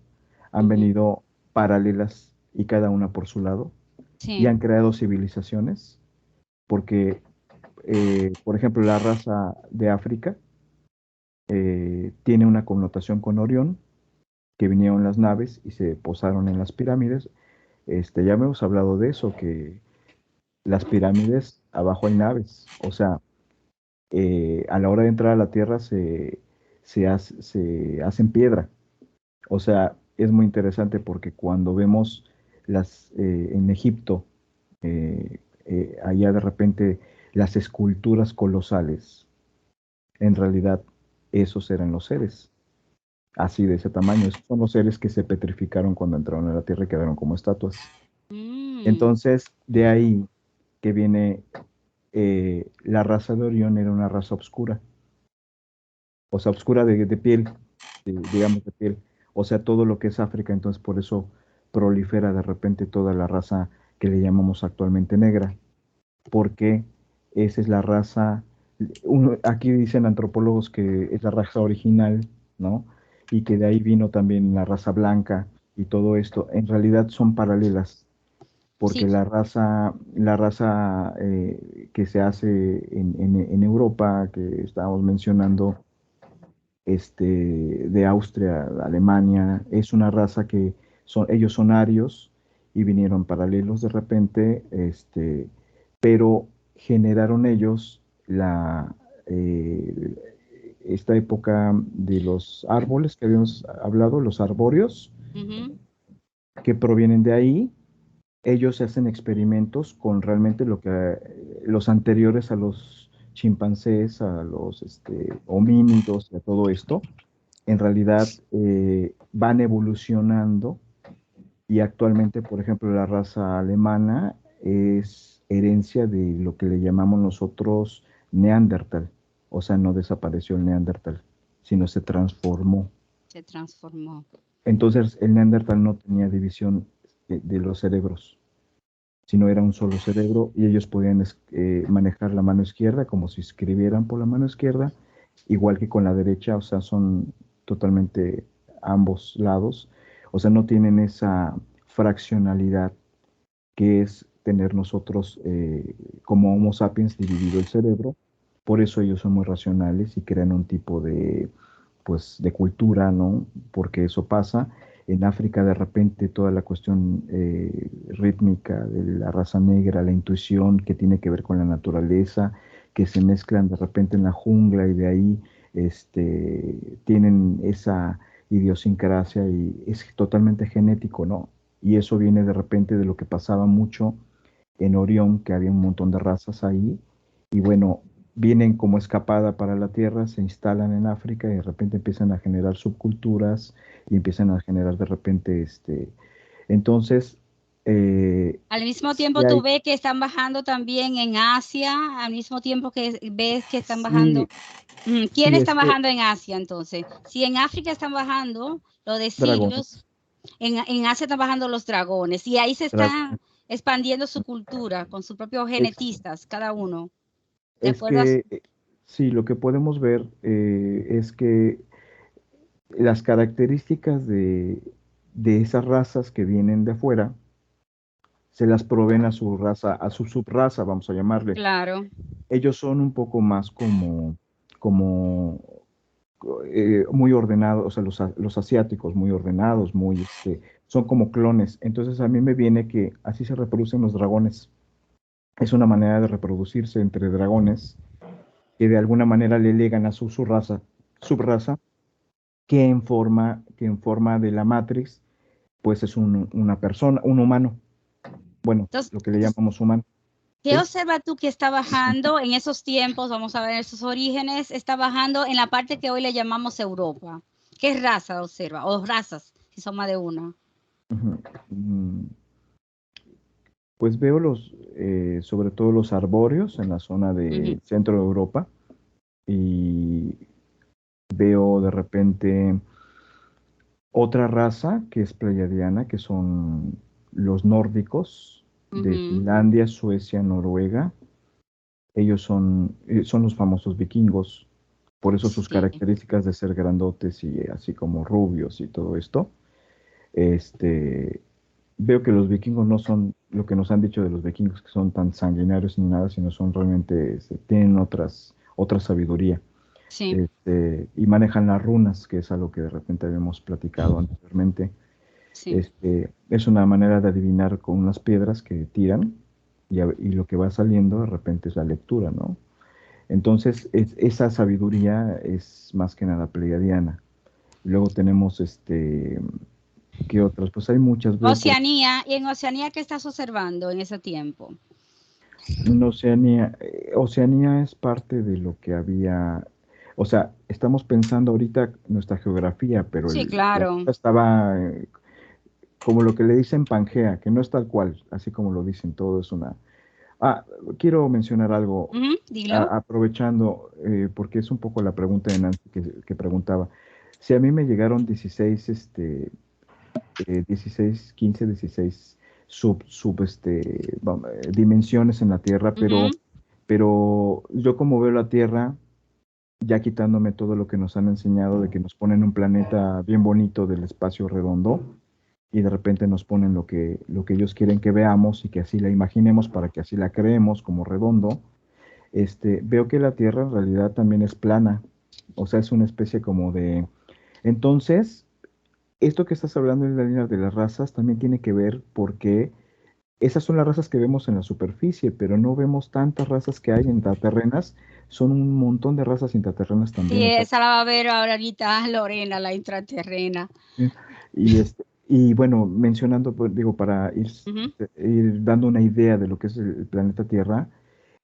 paralelas y cada una por su lado, y Sí. han creado civilizaciones, porque por ejemplo, la raza de África tiene una connotación con Orión, que vinieron las naves y se posaron en las pirámides. Ya hemos hablado de eso, que las pirámides abajo hay naves, o sea, a la hora de entrar a la Tierra se hacen piedra. O sea, es muy interesante porque cuando vemos en Egipto, allá de repente las esculturas colosales, en realidad esos eran los seres, así de ese tamaño. Esos son los seres que se petrificaron cuando entraron a la Tierra y quedaron como estatuas. Entonces, de ahí que viene la raza de Orión era una raza oscura, o sea, oscura de piel, digamos de piel, o sea, todo lo que es África, entonces por eso prolifera de repente toda la raza que le llamamos actualmente negra, porque esa es la raza, aquí dicen antropólogos que es la raza original, ¿no? Y que de ahí vino también la raza blanca y todo esto. En realidad son paralelas, porque Sí. la raza que se hace en Europa, que estábamos mencionando, de Austria, Alemania, es una raza que ellos son arios y vinieron paralelos de repente, pero generaron ellos eh, esta época de los árboles que habíamos hablado, los arbóreos, que provienen de ahí. Ellos hacen experimentos con realmente lo que los anteriores a los chimpancés, a los homínidos y a todo esto, en realidad van evolucionando y actualmente, por ejemplo, la raza alemana es herencia de lo que le llamamos nosotros Neandertal. O sea, no desapareció el Neandertal, sino se transformó. Se transformó. Entonces, el Neandertal no tenía división de los cerebros, sino era un solo cerebro y ellos podían manejar la mano izquierda como si escribieran por la mano izquierda, igual que con la derecha, o sea, son totalmente ambos lados, o sea, no tienen esa fraccionalidad que es tener nosotros como Homo sapiens dividido el cerebro, por eso ellos son muy racionales y crean un tipo pues, de cultura, ¿no? Porque eso pasa. En África de repente toda la cuestión rítmica de la raza negra, la intuición que tiene que ver con la naturaleza, que se mezclan de repente en la jungla y de ahí tienen esa idiosincrasia y es totalmente genético, ¿no? Y eso viene de repente de lo que pasaba mucho en Orión, que había un montón de razas ahí, y bueno, vienen como escapada para la Tierra, se instalan en África y de repente empiezan a generar subculturas y empiezan a generar de repente, entonces, Al mismo sí tiempo tú hay, ves que están bajando también en Asia, al mismo tiempo que ves que están bajando. sí, ¿Quién sí, está bajando en Asia entonces? Si en África están bajando, lo de dragones, siglos, En Asia están bajando los dragones y ahí se Dragón. está expandiendo su cultura con sus propios genetistas, cada uno. De Es acuerdo a que, sí, lo que podemos ver es que las características de esas razas que vienen de afuera se las proveen a su raza, a su subraza, vamos a llamarle. Claro. Ellos son un poco más como muy ordenados, o sea, los asiáticos muy ordenados, muy, son como clones. Entonces a mí me viene que así se reproducen los dragones. Es una manera de reproducirse entre dragones que de alguna manera le legan a su subraza, que en forma de la Matrix, pues es una persona, un humano. Bueno, Entonces, lo que le llamamos humano. ¿qué ¿Sí? observa tú que está bajando en esos tiempos? Vamos a ver esos orígenes. Está bajando en la parte que hoy le llamamos Europa. ¿Qué raza observa? O razas, si son más de una. Ujú. Pues veo sobre todo los arbóreos en la zona del centro de Europa y veo de repente otra raza que es pleiadiana, que son los nórdicos de Finlandia, Suecia, Noruega. Ellos son los famosos vikingos, por eso sus Sí. características de ser grandotes y así como rubios y todo esto. Veo que los vikingos no son lo que nos han dicho de los vikingos, que son tan sanguinarios ni nada, sino son realmente, tienen otra sabiduría. Sí. Y manejan las runas, que es algo que de repente habíamos platicado anteriormente. Sí. Es una manera de adivinar con unas piedras que tiran y lo que va saliendo de repente es la lectura, ¿no? Entonces, esa sabiduría es más que nada pleiadiana. Luego tenemos, ¿qué otras? Pues hay muchas. Oceanía. ¿Y en Oceanía qué estás observando en ese tiempo? En Oceanía es parte de lo que había, o sea, estamos pensando ahorita nuestra geografía, pero Sí, la claro. cosa estaba como lo que le dicen Pangea, que no es tal cual, así como lo dicen, todo es una... Ah, quiero mencionar algo, Dilo. aprovechando, porque es un poco la pregunta de Nancy que preguntaba. Si a mí me llegaron 16, 16, 15, 16 dimensiones en la Tierra, pero yo como veo la Tierra, ya quitándome todo lo que nos han enseñado de que nos ponen un planeta bien bonito del espacio redondo y de repente nos ponen lo que ellos quieren que veamos y que así la imaginemos para que así la creemos como redondo, veo que la Tierra en realidad también es plana, o sea, es una especie como de... Entonces, esto que estás hablando en la línea de las razas también tiene que ver porque esas son las razas que vemos en la superficie, pero no vemos tantas razas que hay intraterrenas. Son un montón de razas intraterrenas también. Sí, O sea, esa la va a ver ahorita Lorena, la intraterrena. y bueno, mencionando, pues, digo, para ir dando una idea de lo que es el planeta Tierra,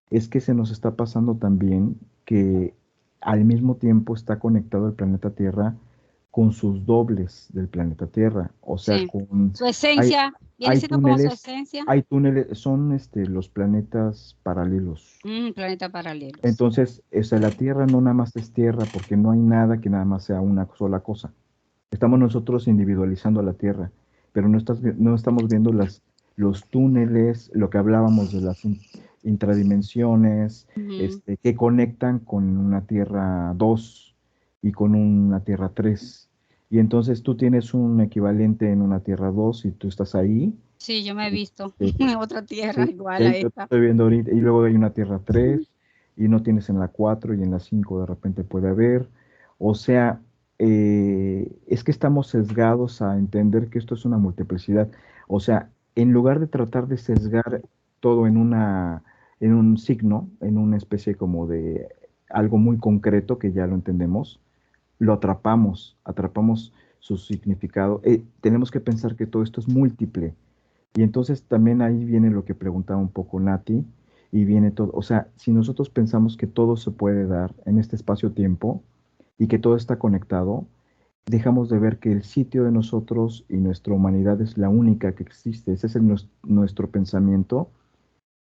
es que se nos está pasando también que al mismo tiempo está conectado el planeta Tierra con sus dobles del planeta Tierra. O sea, Sí. Su esencia, viene hay siendo como su túneles, esencia. hay túneles, son los planetas paralelos. Planeta paralelo. Entonces, o sea, la Tierra no nada más es Tierra, porque no hay nada que nada más sea una sola cosa. Estamos nosotros individualizando la Tierra, pero no estamos viendo los túneles, lo que hablábamos de las intradimensiones, que conectan con una Tierra 2 y con una Tierra 3. Y entonces tú tienes un equivalente en una Tierra 2 y tú estás ahí. Sí, yo me he visto en otra tierra Sí, igual a yo esta. estoy viendo ahorita, y luego hay una Tierra 3 y no tienes en la 4 y en la 5 de repente puede haber. O sea, es que estamos sesgados a entender que esto es una multiplicidad. O sea, en lugar de tratar de sesgar todo en un signo, en una especie como de algo muy concreto que ya lo entendemos, lo atrapamos su significado. Tenemos que pensar que todo esto es múltiple. Y entonces también ahí viene lo que preguntaba un poco Nati, y viene todo, o sea, si nosotros pensamos que todo se puede dar en este espacio-tiempo y que todo está conectado, dejamos de ver que el sitio de nosotros y nuestra humanidad es la única que existe. Ese es nuestro pensamiento,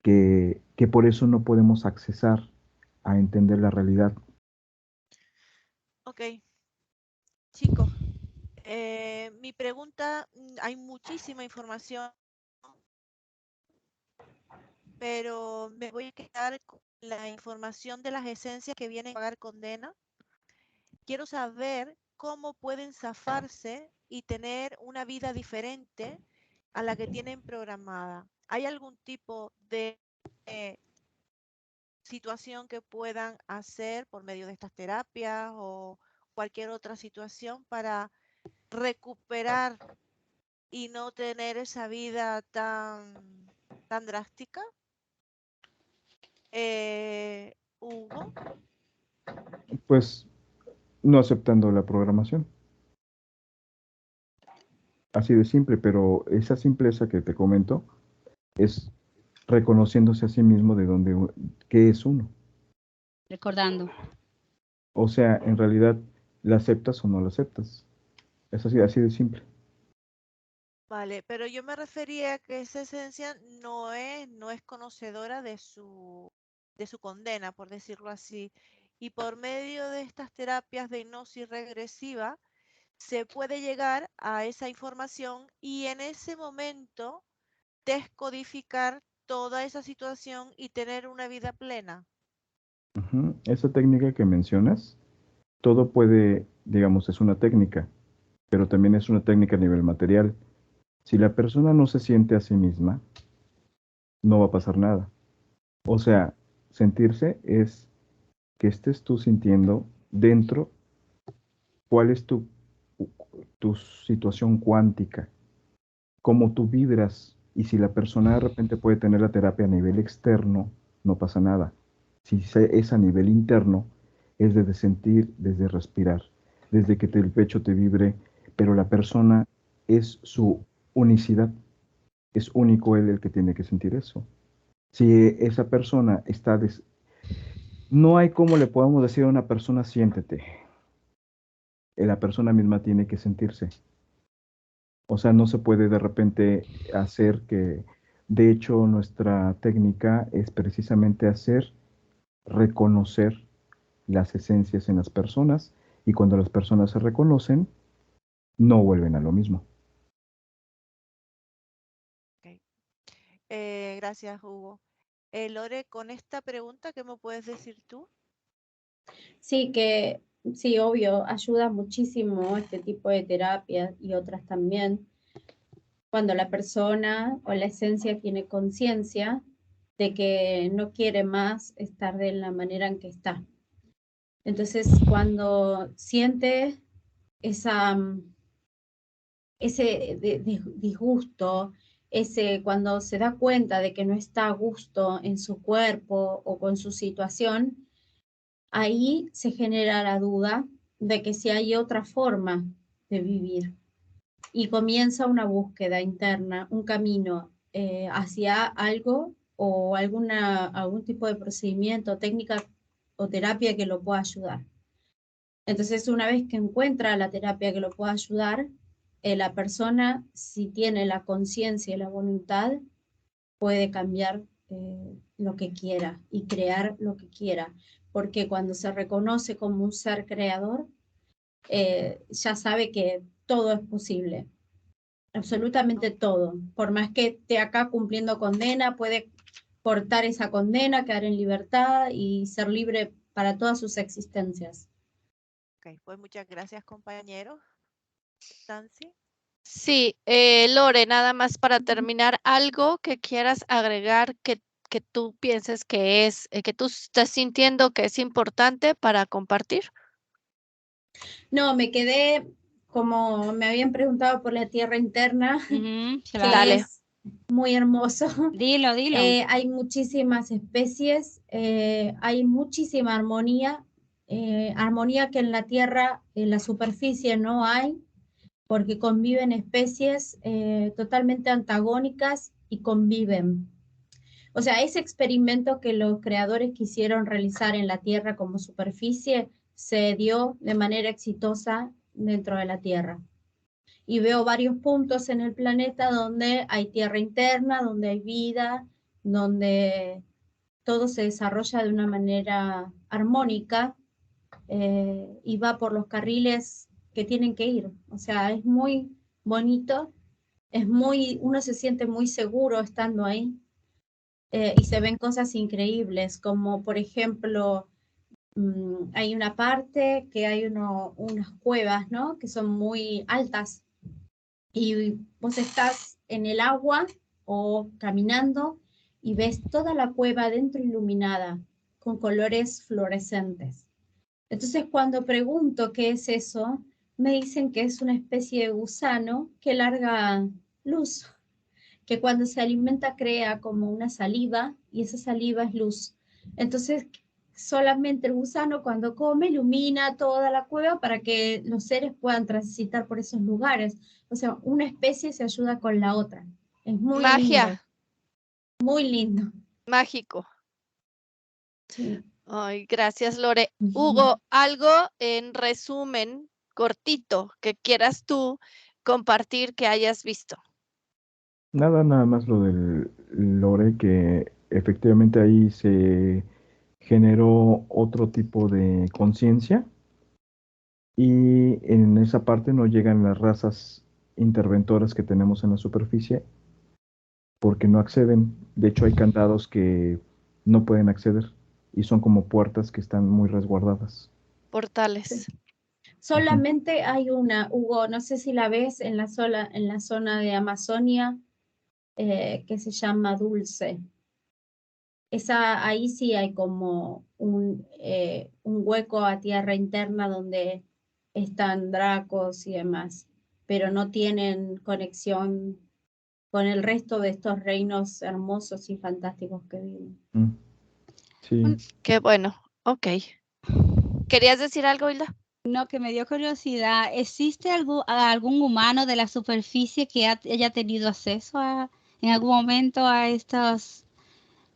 que por eso no podemos accesar a entender la realidad. Ok. Chicos, Mi pregunta, hay muchísima información, pero me voy a quedar con la información de las esencias que vienen a pagar condena. Quiero saber cómo pueden zafarse y tener una vida diferente a la que tienen programada. ¿Hay algún tipo de situación que puedan hacer por medio de estas terapias o cualquier otra situación para recuperar y no tener esa vida tan drástica? Hugo. Pues no aceptando la programación. Así de simple, pero esa simpleza que te comento es reconociéndose a sí mismo de dónde, qué es uno. Recordando. O sea, en realidad, ¿la aceptas o no la aceptas? Es así de simple. Vale, pero yo me refería a que esa esencia no es conocedora de su condena, por decirlo así. Y por medio de estas terapias de hipnosis regresiva, se puede llegar a esa información y en ese momento descodificar toda esa situación y tener una vida plena. Ujú. Esa técnica que mencionas, todo puede, digamos, es una técnica, pero también es una técnica a nivel material. Si la persona no se siente a sí misma, no va a pasar nada. O sea, sentirse es que estés tú sintiendo dentro cuál es tu situación cuántica, cómo tú vibras. Y si la persona de repente puede tener la terapia a nivel externo, no pasa nada. Si es a nivel interno, es desde sentir, desde respirar, desde que el pecho te vibre, pero la persona es su unicidad, es único él el que tiene que sentir eso. Si esa persona está... No hay cómo le podamos decir a una persona, siéntete. La persona misma tiene que sentirse. O sea, no se puede de repente hacer que, de hecho, nuestra técnica es precisamente hacer reconocer las esencias en las personas y cuando las personas se reconocen, no vuelven a lo mismo. Ok. Gracias, Hugo. Lore, con esta pregunta, ¿qué me puedes decir tú? Sí, que sí, obvio, ayuda muchísimo este tipo de terapias y otras también, cuando la persona o la esencia tiene conciencia de que no quiere más estar de la manera en que está. Entonces, cuando siente ese disgusto, cuando se da cuenta de que no está a gusto en su cuerpo o con su situación, ahí se genera la duda de que si hay otra forma de vivir. Y comienza una búsqueda interna, un camino hacia algo o algún tipo de procedimiento, técnica o terapia que lo pueda ayudar. Entonces, una vez que encuentra la terapia que lo pueda ayudar, la persona, si tiene la conciencia y la voluntad, puede cambiar lo que quiera y crear lo que quiera. Porque cuando se reconoce como un ser creador, ya sabe que todo es posible. Absolutamente todo. Por más que esté acá cumpliendo condena, puede cortar esa condena, quedar en libertad y ser libre para todas sus existencias. Ok, pues muchas gracias, compañero. Nancy. Sí, Lore, nada más para terminar, algo que quieras agregar que tú pienses que que tú estás sintiendo que es importante para compartir. No, me quedé, como me habían preguntado por la tierra interna, que Dale. es muy hermoso. Dilo. Hay muchísimas especies, hay muchísima armonía, armonía que en la tierra, en la superficie no hay, porque conviven especies totalmente antagónicas y conviven. O sea, ese experimento que los creadores quisieron realizar en la Tierra como superficie se dio de manera exitosa dentro de la Tierra. Y veo varios puntos en el planeta donde hay tierra interna, donde hay vida, donde todo se desarrolla de una manera armónica y va por los carriles que tienen que ir. O sea, es muy bonito, uno se siente muy seguro estando ahí. Y se ven cosas increíbles, como por ejemplo, hay una parte que hay unas cuevas, ¿no? Que son muy altas y vos estás en el agua o caminando y ves toda la cueva dentro iluminada con colores fluorescentes. Entonces cuando pregunto qué es eso, me dicen que es una especie de gusano que larga luz, que cuando se alimenta crea como una saliva y esa saliva es luz. Entonces solamente el gusano cuando come ilumina toda la cueva para que los seres puedan transitar por esos lugares. O sea, una especie se ayuda con la otra. Es muy Magia. lindo. Muy lindo. Mágico. Sí. Ay, gracias, Lore. Hugo, algo en resumen cortito que quieras tú compartir que hayas visto. Nada más lo del lore, que efectivamente ahí se generó otro tipo de conciencia y en esa parte no llegan las razas interventoras que tenemos en la superficie porque no acceden. De hecho, hay candados que no pueden acceder y son como puertas que están muy resguardadas. Portales. Solamente hay una, Hugo, no sé si la ves en la zona de Amazonia, que se llama Dulce. Ahí sí hay como un hueco a tierra interna donde están dracos y demás, pero no tienen conexión con el resto de estos reinos hermosos y fantásticos que viven. Sí. Qué bueno. Ok. ¿Querías decir algo, Hilda? No, que me dio curiosidad. ¿Existe algún humano de la superficie que haya tenido acceso en algún momento a estas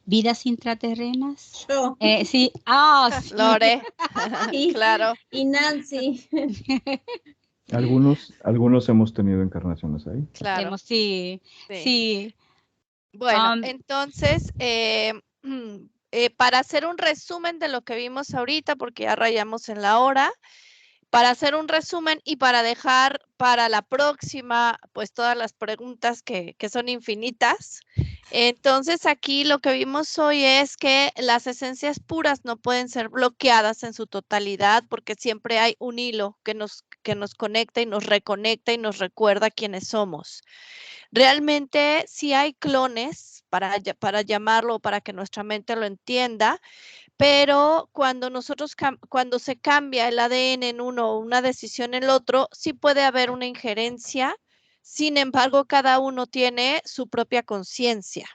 vidas intraterrenas? Yo. Sí. Sí. Lore. Y, Claro. y Nancy. Algunos hemos tenido encarnaciones ahí. Claro. Sí. Bueno, entonces, para hacer un resumen de lo que vimos ahorita, porque ya rayamos en la hora, para hacer un resumen y para dejar para la próxima, pues todas las preguntas que son infinitas. Entonces, aquí lo que vimos hoy es que las esencias puras no pueden ser bloqueadas en su totalidad porque siempre hay un hilo que nos conecta y nos reconecta y nos recuerda quiénes somos. Realmente sí hay clones, para llamarlo, para que nuestra mente lo entienda, pero cuando se cambia el ADN en uno o una decisión en el otro, sí puede haber una injerencia. Sin embargo, cada uno tiene su propia conciencia.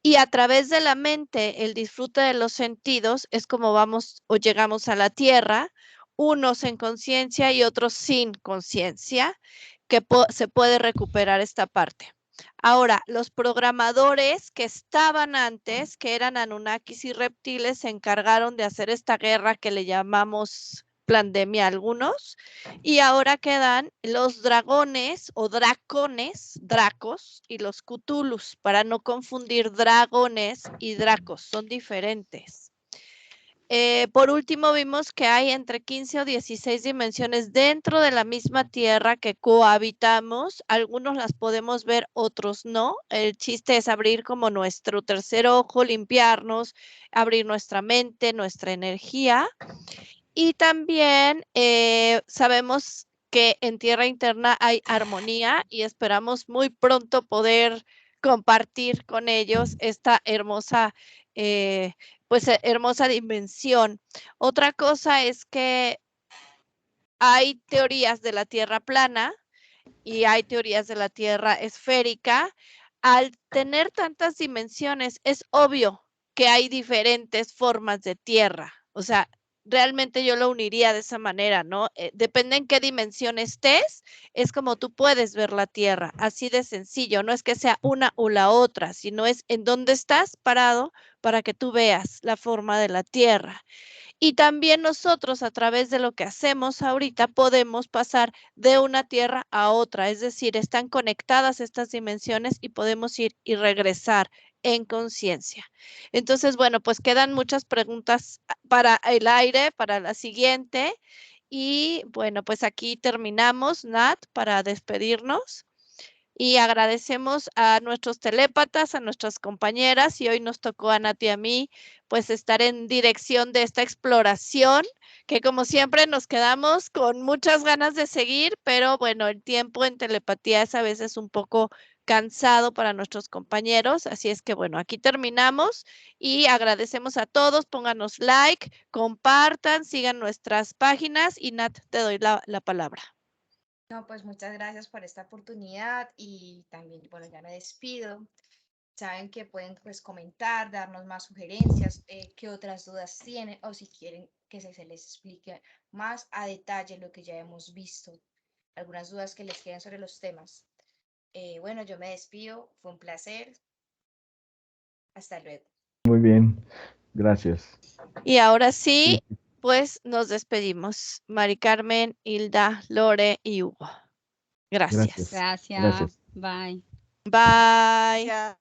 Y a través de la mente, el disfrute de los sentidos es como vamos o llegamos a la Tierra, unos en conciencia y otros sin conciencia, que se puede recuperar esta parte. Ahora, los programadores que estaban antes, que eran Anunnakis y reptiles, se encargaron de hacer esta guerra que le llamamos pandemia a algunos, y ahora quedan los dragones o dracones, dracos, y los cthulhus, para no confundir dragones y dracos, son diferentes. Por último, vimos que hay entre 15 o 16 dimensiones dentro de la misma Tierra que cohabitamos. Algunos las podemos ver, otros no. El chiste es abrir como nuestro tercer ojo, limpiarnos, abrir nuestra mente, nuestra energía. Y también sabemos que en Tierra Interna hay armonía y esperamos muy pronto poder compartir con ellos esta hermosa hermosa dimensión. Otra cosa es que hay teorías de la Tierra plana y hay teorías de la Tierra esférica. Al tener tantas dimensiones, es obvio que hay diferentes formas de Tierra. O sea, realmente yo lo uniría de esa manera, ¿no? Depende en qué dimensión estés, es como tú puedes ver la Tierra, así de sencillo. No es que sea una o la otra, sino es en dónde estás parado para que tú veas la forma de la Tierra. Y también nosotros, a través de lo que hacemos ahorita, podemos pasar de una tierra a otra. Es decir, están conectadas estas dimensiones y podemos ir y regresar en conciencia. Entonces, bueno, pues quedan muchas preguntas para el aire, para la siguiente. Y bueno, pues aquí terminamos, Nat, para despedirnos. Y agradecemos a nuestros telépatas, a nuestras compañeras, y hoy nos tocó a Nat y a mí, pues estar en dirección de esta exploración, que como siempre nos quedamos con muchas ganas de seguir, pero bueno, el tiempo en telepatía es a veces un poco cansado para nuestros compañeros, así es que bueno, aquí terminamos y agradecemos a todos, pónganos like, compartan, sigan nuestras páginas y Nat, te doy la palabra. No, pues muchas gracias por esta oportunidad y también, bueno, ya me despido. Saben que pueden pues comentar, darnos más sugerencias, qué otras dudas tienen o si quieren que se les explique más a detalle lo que ya hemos visto, algunas dudas que les queden sobre los temas. Bueno, yo me despido, fue un placer. Hasta luego. Muy bien, gracias. Y ahora sí, pues nos despedimos. Mari Carmen, Hilda, Lore y Hugo. Gracias. Gracias. Gracias. Bye. Bye. Ya.